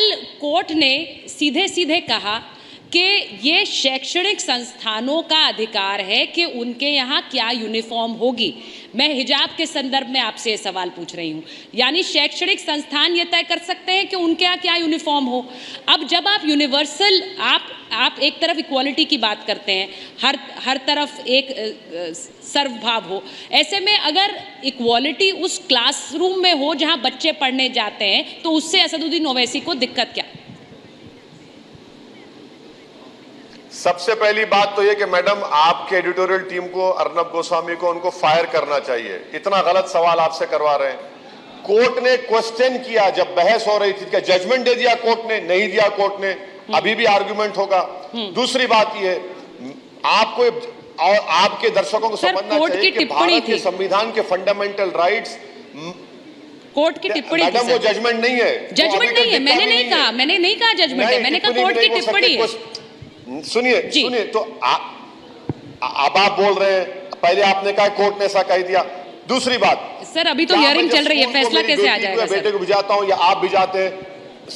कल कोर्ट ने सीधे सीधे कहा कि ये शैक्षणिक संस्थानों का अधिकार है कि उनके यहाँ क्या यूनिफॉर्म होगी। मैं हिजाब के संदर्भ में आपसे ये सवाल पूछ रही हूँ, यानी शैक्षणिक संस्थान ये तय कर सकते हैं कि उनके यहाँ क्या यूनिफॉर्म हो। अब जब आप यूनिवर्सल, आप एक तरफ इक्वालिटी की बात करते हैं, हर तरफ एक सर्वभाव हो, ऐसे में अगर इक्वालिटी उस क्लासरूम में हो जहाँ बच्चे पढ़ने जाते हैं तो उससे असदुद्दीन ओवैसी को दिक्कत क्या? सबसे पहली बात तो ये कि मैडम, आपके एडिटोरियल टीम को, अर्नब गोस्वामी को, उनको फायर करना चाहिए। इतना गलत सवाल आपसे करवा रहे हैं। कोर्ट ने क्वेश्चन किया जब बहस हो रही थी, क्या जजमेंट दे दिया कोर्ट ने? नहीं दिया कोर्ट ने। अभी भी आर्गुमेंट होगा। दूसरी बात ये, आपको और आपके दर्शकों को समझना चाहिए कि भारत के संविधान के फंडामेंटल राइट्स, कोर्ट की टिप्पणी, मैडम वो जजमेंट नहीं है। जजमेंट नहीं है, मैंने नहीं कहा जजमेंट है, मैंने कहा कोर्ट की टिप्पणी है। सुनिए तो अब आप बोल रहे हैं, पहले आपने कहा कोर्ट ने ऐसा कह दिया। दूसरी बात सर, अभी तो हियरिंग चल रही है, फैसला कैसे आ जाएगा? बेटे को भिजाता हूं या आप भिजाते हैं?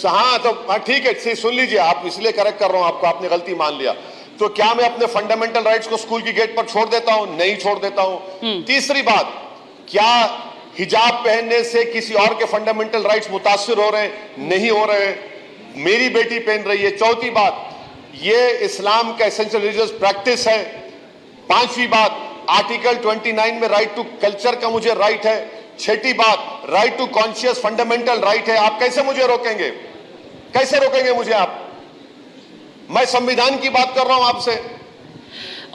हाँ तो ठीक है, सुन लीजिए, आप इसलिए करेक्ट कर रहा हूं आपको, आपने गलती मान लिया। तो क्या मैं अपने फंडामेंटल राइट्स को स्कूल की गेट पर छोड़ देता हूं? नहीं छोड़ देता हूं। तीसरी बात, क्या हिजाब पहनने से किसी और के फंडामेंटल राइट्स मुतासिर हो रहे हैं? नहीं हो रहे हैं। मेरी बेटी पहन रही है। चौथी बात, ये इस्लाम का एसेंशियल रिलीजियस प्रैक्टिस है। पांचवी बात, आर्टिकल 29 में राइट टू कल्चर का मुझे राइट है। छठी बात, right to conscious fundamental right है। आप कैसे मुझे रोकेंगे? कैसे रोकेंगे मुझे आप? मैं संविधान की बात कर रहा हूं आपसे।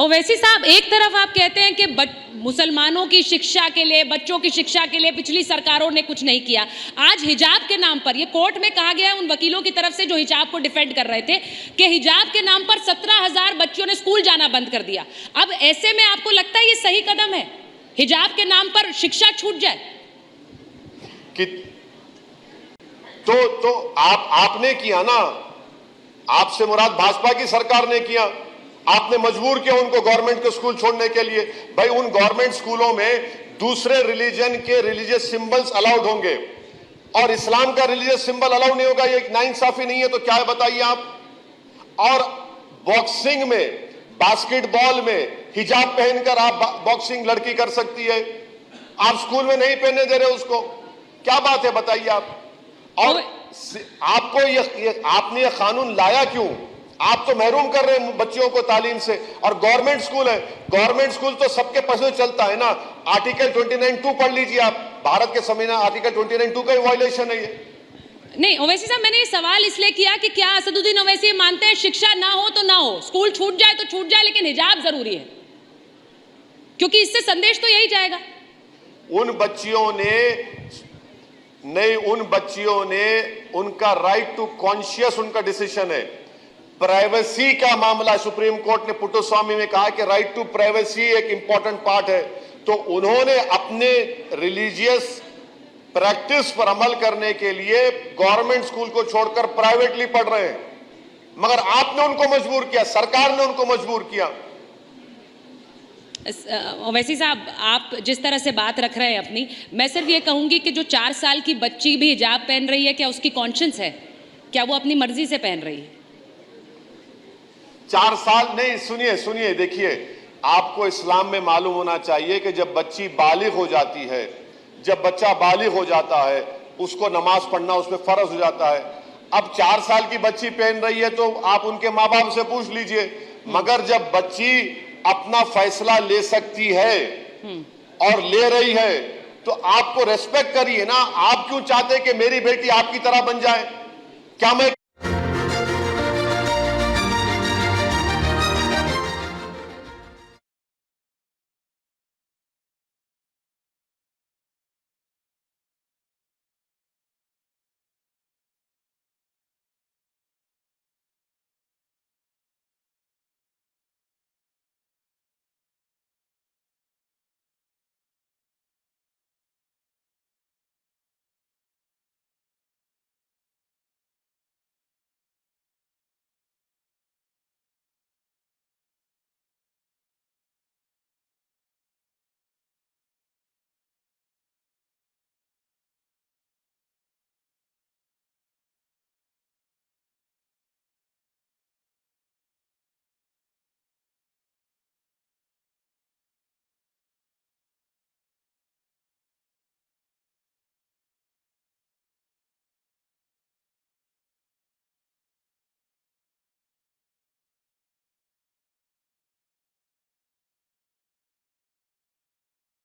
ओवैसी साहब, एक तरफ आप कहते हैं कि मुसलमानों की शिक्षा के लिए, बच्चों की शिक्षा के लिए पिछली सरकारों ने कुछ नहीं किया। आज हिजाब के नाम पर, ये कोर्ट में कहा गया है उन वकीलों की तरफ से जो हिजाब को डिफेंड कर रहे थे, कि हिजाब के नाम पर 17,000 बच्चों ने स्कूल जाना बंद कर दिया। अब ऐसे में आपको लगता है ये सही कदम है, हिजाब के नाम पर शिक्षा छूट जाए? कि तो आपने किया ना, आपसे मुराद भाजपा की सरकार ने किया। आपने मजबूर किया उनको गवर्नमेंट के स्कूल छोड़ने के लिए। भाई, उन गवर्नमेंट स्कूलों में दूसरे रिलीजन के रिलीजियस सिंबल्स अलाउड होंगे और इस्लाम का रिलीजियस सिंबल अलाउड नहीं होगा। ये नाइंसाफी नहीं है तो क्या है बताइए आप? और बॉक्सिंग में, बास्केटबॉल में हिजाब पहनकर आप बॉक्सिंग लड़की कर सकती है, आप स्कूल में नहीं पहनने दे रहे उसको। क्या बात है बताइए आप? और आपको आपने ये कानून लाया क्यों? आप तो महरूम कर रहे हैं बच्चियों को तालीम से। और गवर्नमेंट स्कूल है, गवर्नमेंट स्कूल तो सबके पैसे चलता है ना। आर्टिकल 29(2) पढ़ लीजिए आप, भारत के संविधान आर्टिकल 29(2) का वायलेशन है ये। नहीं ओवैसी साहब, मैंने ये सवाल इसलिए किया कि क्या असदुद्दीन ओवैसी मानते हैं शिक्षा ना हो तो ना हो, स्कूल छूट जाए तो छूट जाए, लेकिन हिजाब जरूरी है, क्योंकि इससे संदेश तो यही जाएगा। उन बच्चियों ने उनका राइट टू कॉन्शियस, उनका डिसीजन है। प्राइवेसी का मामला, सुप्रीम कोर्ट ने पुट्टुस्वामी में कहा कि राइट टू प्राइवेसी एक इंपॉर्टेंट पार्ट है। तो उन्होंने अपने रिलीजियस प्रैक्टिस पर अमल करने के लिए गवर्नमेंट स्कूल को छोड़कर प्राइवेटली पढ़ रहे हैं, मगर आपने उनको मजबूर किया, सरकार ने उनको मजबूर किया। ओवैसी साहब, आप जिस तरह से बात रख रहे हैं अपनी, मैं सिर्फ ये कहूंगी कि जो 4 साल की बच्ची भी हिजाब पहन रही है, क्या उसकी कॉन्शियस है? क्या वो अपनी मर्जी से पहन रही है? 4 साल नहीं, सुनिए, देखिए, आपको इस्लाम में मालूम होना चाहिए कि जब बच्ची बालिग हो जाती है, जब बच्चा बालिग हो जाता है, उसको नमाज पढ़ना उस पर फर्ज हो जाता है। अब 4 साल की बच्ची पहन रही है तो आप उनके माँ बाप से पूछ लीजिए। मगर जब बच्ची अपना फैसला ले सकती है और ले रही है तो आपको रेस्पेक्ट करिए ना। आप क्यों चाहते कि मेरी बेटी आपकी तरह बन जाए? क्या मैं